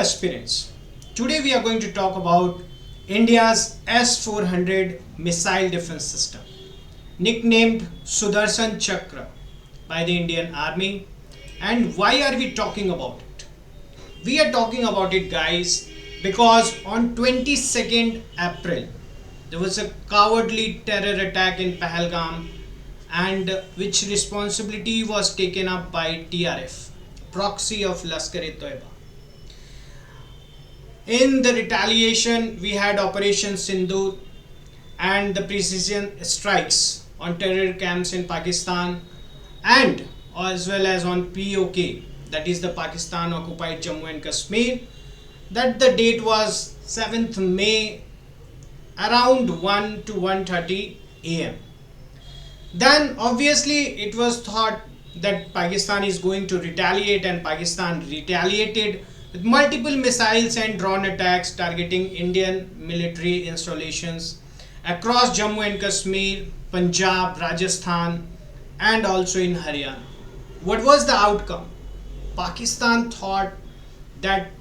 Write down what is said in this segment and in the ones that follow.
aspirants, today we are going to talk about India's S-400 missile defense system, nicknamed Sudarshan Chakra by the Indian Army. And why are we talking about it? We are talking about it, guys, because on 22nd April there was a cowardly terror attack in Pahalgam, and which responsibility was taken up by TRF, proxy of Lashkar-e-Toiba. In the retaliation, we had Operation Sindoor and the precision strikes on terror camps in Pakistan, and as well as on POK, that is the Pakistan occupied Jammu and Kashmir. That the date was 7th May around 1 to 1:30 am. Then obviously it was thought that Pakistan is going to retaliate, and Pakistan retaliated with multiple missiles and drone attacks targeting Indian military installations across Jammu and Kashmir, Punjab, Rajasthan, and also in Haryana. What was the outcome? Pakistan thought that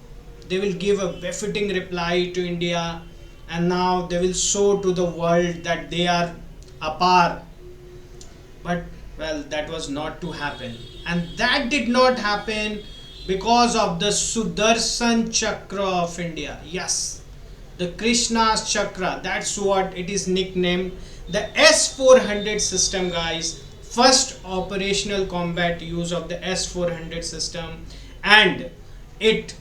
they will give a befitting reply to India, and now they will show to the world that they are apart. But well, that was not to happen, and that did not happen because of the Sudarshan Chakra of India. Yes, the Krishna's Chakra, that's what it is nicknamed. The S-400 system, guys, first operational combat use of the S-400 system, and it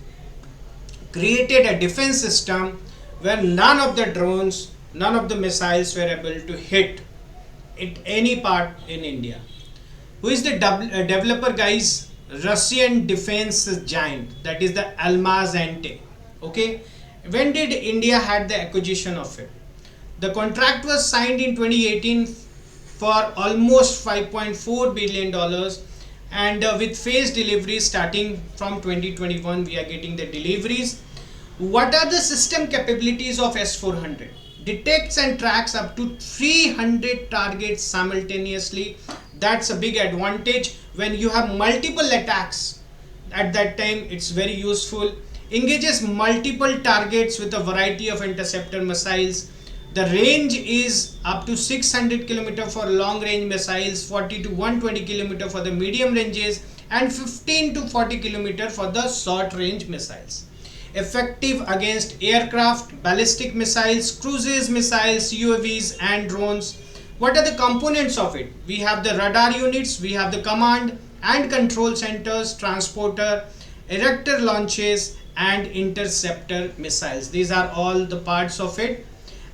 created a defense system where none of the drones, none of the missiles were able to hit at any part in India. Who is the developer, guys? Russian defense giant, that is the Almaz Ante. Okay, when did India had the acquisition of it? The contract was signed in 2018 for almost $5.4 billion, and with phased deliveries starting from 2021 we are getting the deliveries. What are the system capabilities of S-400? Detects and tracks up to 300 targets simultaneously. That's a big advantage when you have multiple attacks. At that time it's very useful. Engages multiple targets with a variety of interceptor missiles. The range is up to 600 km for long range missiles, 40 to 120 km for the medium ranges, and 15 to 40 km for the short range missiles. Effective against aircraft, ballistic missiles, cruise missiles, UAVs and drones. What are the components of it? We have the radar units, we have the command and control centers, transporter, erector launches and interceptor missiles. These are all the parts of it.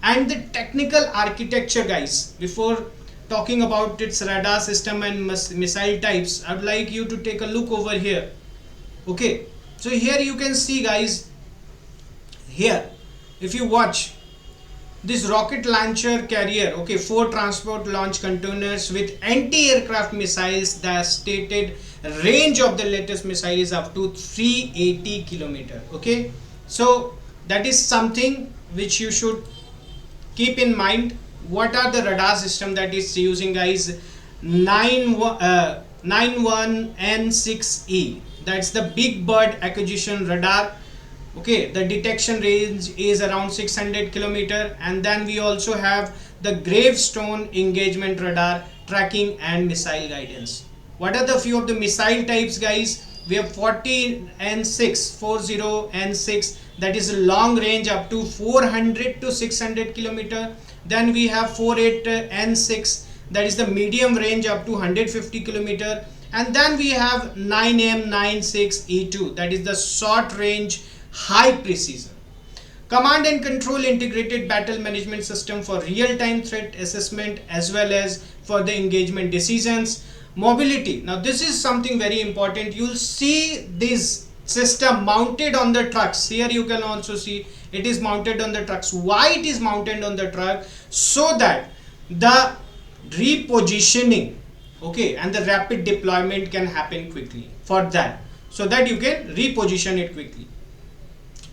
And the technical architecture, guys, before talking about its radar system and missile types, I would like you to take a look over here. Okay, so here you can see, guys, here if you watch this rocket launcher carrier, okay, 4 transport launch containers with anti-aircraft missiles. The stated range of the latest missile is up to 380 km. Okay, so that is something which you should keep in mind. What are the radar system that is using, guys? 91N6E, that's the big bird acquisition radar. Okay, the detection range is around 600 km, and then we also have the gravestone engagement radar, tracking and missile guidance. What are the few of the missile types, guys? We have 40N6, that is a long range up to 400 to 600 km. Then we have 48N6, that is the medium range up to 150 km. And then we have 9M96E2, that is the short range high precision. Command and control integrated battle management system for real-time threat assessment as well as for the engagement decisions. Mobility, now this is something very important. You'll see this system mounted on the trucks. Here you can also see it is mounted on the trucks. Why it is mounted on the truck? So that the repositioning, okay, and the rapid deployment can happen quickly. For that, so that you can reposition it quickly.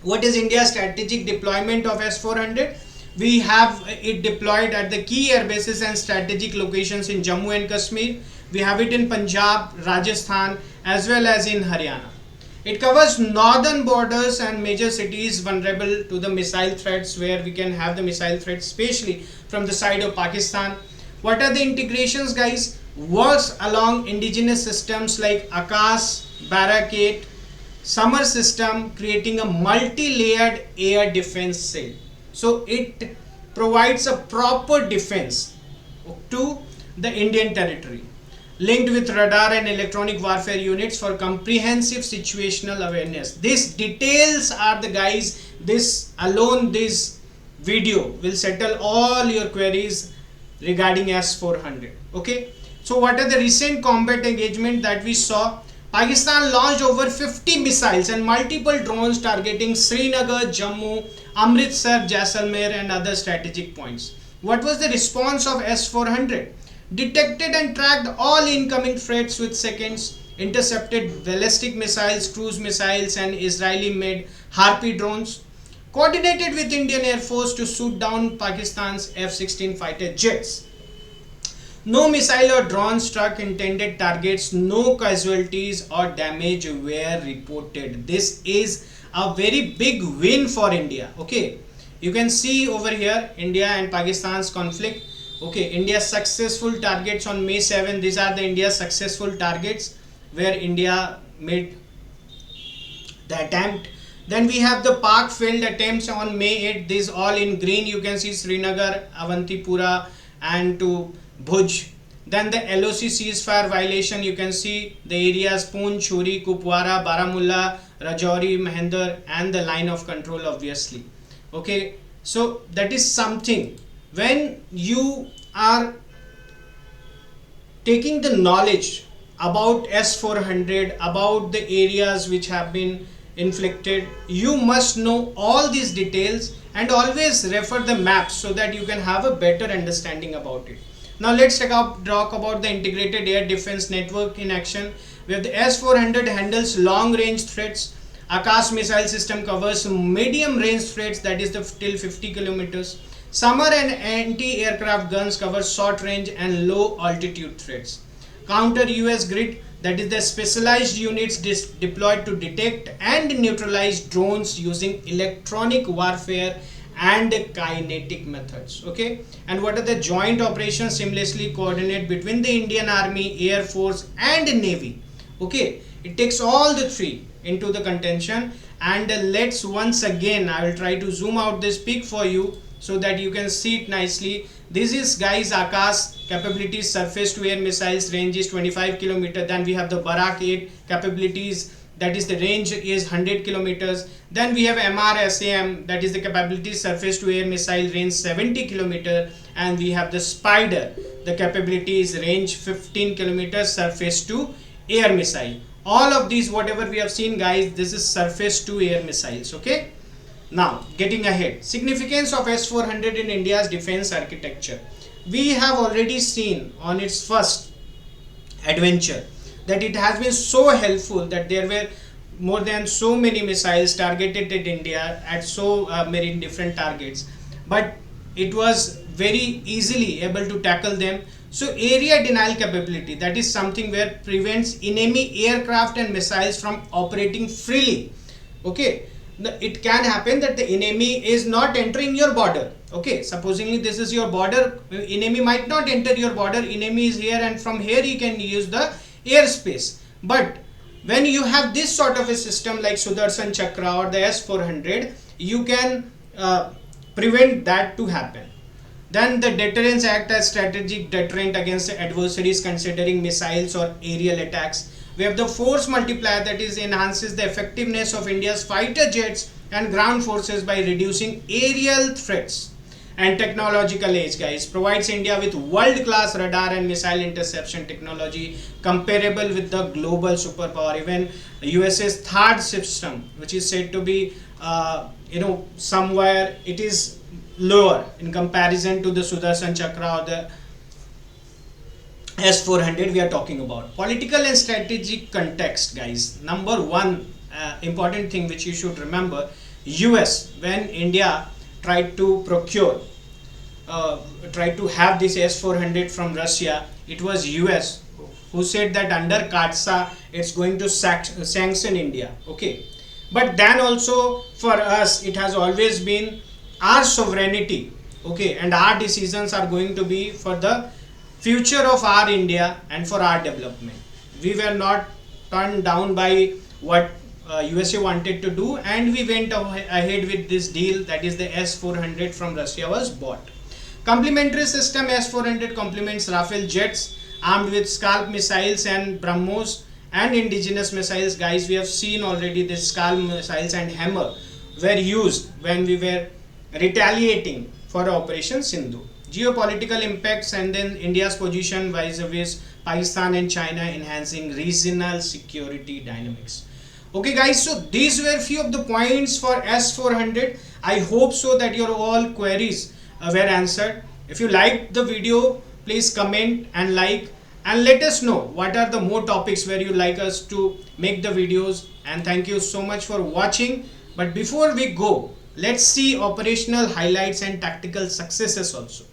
What is India's strategic deployment of S-400? We have it deployed at the key air bases and strategic locations in Jammu and Kashmir. We have it in Punjab, Rajasthan as well as in Haryana. It covers northern borders and major cities vulnerable to the missile threats, where we can have the missile threats, especially from the side of Pakistan. What are the integrations, guys? Works along indigenous systems like Akash, Barricade, Summer system, creating a multi-layered air defense cell. So it provides a proper defense to the Indian territory, linked with radar and electronic warfare units for comprehensive situational awareness. These details are the, guys, this alone, this video will settle all your queries regarding S-400. Okay, so what are the recent combat engagement that we saw? Pakistan launched over 50 missiles and multiple drones targeting Srinagar, Jammu, Amritsar, Jaisalmer and other strategic points. What was the response of S-400? Detected and tracked all incoming threats with seconds, intercepted ballistic missiles, cruise missiles and Israeli-made Harpy drones, coordinated with Indian Air Force to shoot down Pakistan's F-16 fighter jets. No missile or drone struck intended targets, no casualties or damage were reported. This is a very big win for India. Okay, you can see over here India and Pakistan's conflict. Okay, India's successful targets on May 7. These are the India's successful targets where India made the attempt. Then we have the Pak failed attempts on May 8. These all in green. You can see Srinagar, Avantipura and to Bhuj. Then the LOC ceasefire violation, you can see the areas Poonch, Churi, Kupwara, Baramulla, Rajouri, Mahendra and the line of control obviously. Okay, so that is something. When you are taking the knowledge about S-400, about the areas which have been inflicted, you must know all these details and always refer the maps so that you can have a better understanding about it. Now let's talk about the integrated air defense network in action. We have the S-400 handles long range threats. Akash missile system covers medium range threats, that is the till 50 kilometers. Summer and anti-aircraft guns cover short range and low altitude threats. Counter US grid, that is the specialized units deployed to detect and neutralize drones using electronic warfare and kinetic methods. Okay, and what are the joint operations seamlessly coordinate between the Indian Army, Air Force and Navy. Okay, it takes all the three into the contention. And let's once again, I will try to zoom out this peak for you so that you can see it nicely. This is, guys, Akash capabilities, surface to air missiles, range is 25 kilometers. Then we have the Barak 8 capabilities, that is the range is 100 kilometers. Then we have MRSAM, that is the capability surface to air missile, range 70 kilometers. And we have the Spider, the capabilities range 15 kilometers, surface to air missile. All of these, whatever we have seen, guys, this is surface to air missiles. Okay, now getting ahead, significance of S-400 in India's defense architecture. We have already seen on its first adventure that it has been so helpful, that there were more than so many missiles targeted at India at so many different targets, but it was very easily able to tackle them. So area denial capability, that is something where prevents enemy aircraft and missiles from operating freely. Okay, it can happen that the enemy is not entering your border. Okay, supposingly this is your border, enemy might not enter your border, enemy is here and from here you can use the airspace. But when you have this sort of a system like Sudarshan Chakra or the S-400, you can prevent that to happen. Then the deterrence act as strategic deterrent against the adversaries considering missiles or aerial attacks. We have the force multiplier, that is enhances the effectiveness of India's fighter jets and ground forces by reducing aerial threats. And technological age, guys, provides India with world-class radar and missile interception technology comparable with the global superpower. Even USA's third system, which is said to be somewhere it is lower in comparison to the Sudarshan Chakra or the S-400 we are talking about. Political and strategic context, guys. Number one important thing which you should remember, US, when India tried to procure, tried to have this S-400 from Russia, it was US who said that under CATSA it's going to sanction India. Okay, but then also for us it has always been our sovereignty. Okay, and our decisions are going to be for the future of our India and for our development. We were not turned down by what USA wanted to do, and we went ahead with this deal, that is the S-400 from Russia was bought. Complementary system S-400 complements Rafale jets armed with Scalp missiles and BrahMos and indigenous missiles. Guys, we have seen already this Scalp missiles and Hammer were used when we were retaliating for Operation Sindhu. Geopolitical impacts and then India's position vis-a-vis Pakistan and China, enhancing regional security dynamics. Okay guys, so these were few of the points for S400. I hope so that your all queries were answered. If you liked the video, please comment and like, and let us know what are the more topics where you like us to make the videos. And thank you so much for watching. But before we go, let's see operational highlights and tactical successes also.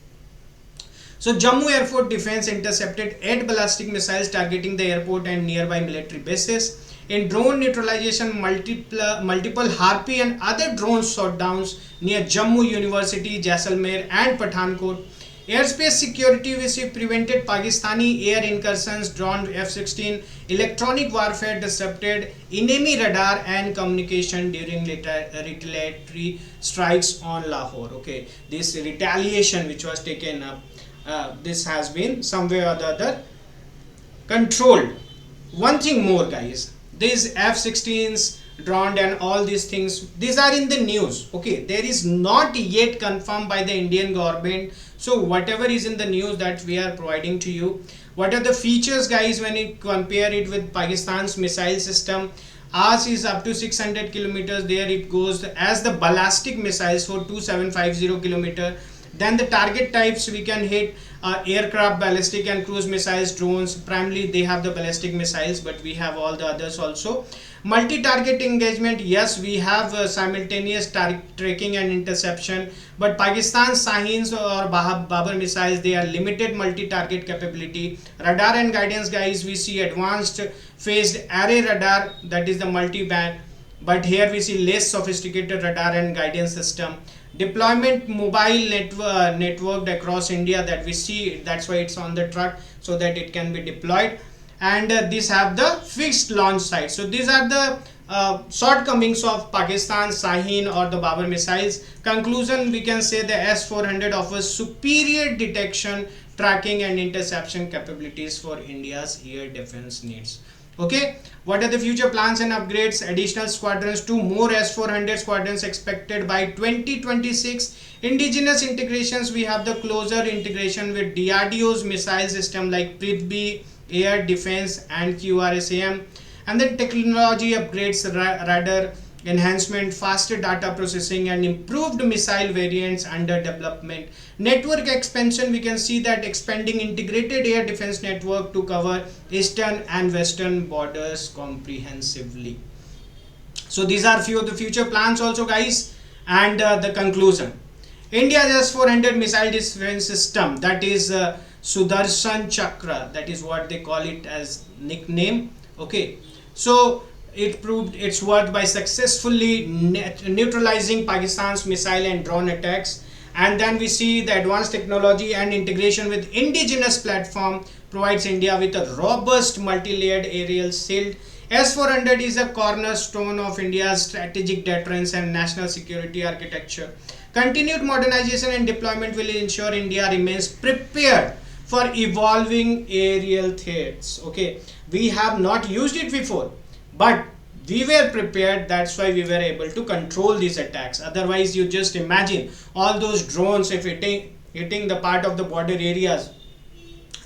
So Jammu Airport Defense intercepted 8 ballistic missiles targeting the airport and nearby military bases. In drone neutralization, multiple Harpy and other drones shot down near Jammu University, Jaisalmer and Pathankot. Airspace security which prevented Pakistani air incursions, drone F-16, electronic warfare disrupted enemy radar and communication during retaliatory strikes on Lahore. Okay, this retaliation which was taken up, this has been somewhere or the other controlled. One thing more guys, these F-16s, drone and all these things, these are in the news. Okay, there is not yet confirmed by the Indian government. So whatever is in the news that we are providing to you. What are the features guys when you compare it with Pakistan's missile system? Ours is up to 600 kilometers. There it goes as the ballistic missiles for 2750 kilometer. Then the target types we can hit aircraft, ballistic and cruise missiles, drones. Primarily they have the ballistic missiles, but we have all the others also. Multi-target engagement, yes, we have simultaneous tracking and interception, but Pakistan's Shahins or Babur missiles, they are limited multi-target capability. Radar and guidance guys, we see advanced phased array radar, that is the multi-band, but here we see less sophisticated radar and guidance system. Deployment mobile networked across India, that we see, that's why it's on the truck so that it can be deployed. And these have the fixed launch site. So these are the shortcomings of Pakistan's Shaheen or the Babur missiles. Conclusion, we can say the S-400 offers superior detection, tracking and interception capabilities for India's air defense needs. Okay, what are the future plans and upgrades? Additional squadrons, 2 more S-400 squadrons expected by 2026. Indigenous integrations, we have the closer integration with DRDO's missile system like Prithvi, air defense and QRSAM. And then technology upgrades, radar enhancement, faster data processing and improved missile variants under development. Network expansion, we can see that expanding integrated air defense network to cover eastern and western borders comprehensively. So these are few of the future plans also guys. And the conclusion, India's S-400 missile defense system, that is Sudarshan Chakra, that is what they call it as nickname. Okay, so it proved its worth by successfully neutralizing Pakistan's missile and drone attacks. And then we see the advanced technology and integration with indigenous platform provides India with a robust multi-layered aerial shield. S-400 is a cornerstone of India's strategic deterrence and national security architecture. Continued modernization and deployment will ensure India remains prepared for evolving aerial threats. Okay, we have not used it before, but we were prepared. That's why we were able to control these attacks. Otherwise, you just imagine all those drones if hitting the part of the border areas,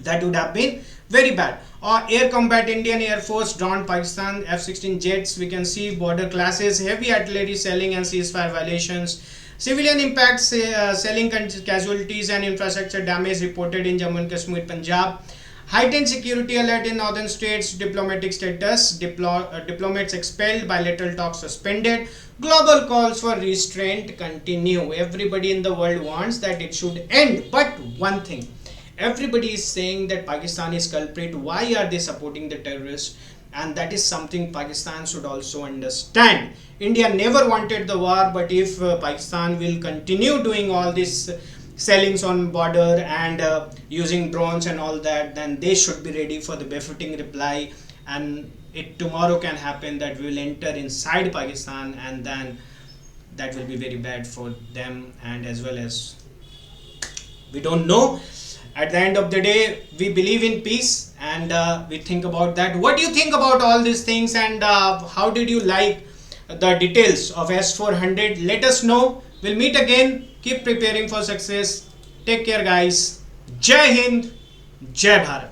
that would have been very bad. Or air combat, Indian Air Force drone Pakistan F-16 jets. We can see border clashes, heavy artillery selling and ceasefire violations. Civilian impacts, selling casualties and infrastructure damage reported in Jammu and Kashmir, Punjab. Heightened security alert in northern states, diplomatic status, diplomats expelled, bilateral talks suspended. Global calls for restraint continue. Everybody in the world wants that it should end. But one thing, Everybody is saying that Pakistan is culprit. Why are they supporting the terrorists? And that is something Pakistan should also understand. India never wanted the war, but if Pakistan will continue doing all this sellings on border and using drones and all that, then they should be ready for the befitting reply. And it tomorrow can happen that we will enter inside Pakistan, and then that will be very bad for them, and as well as we don't know. At the end of the day, we believe in peace, and we think about that. What do you think about all these things, and how did you like the details of S400? Let us know. We'll meet again. Keep preparing for success. Take care, guys. Jai Hind, Jai Bharat.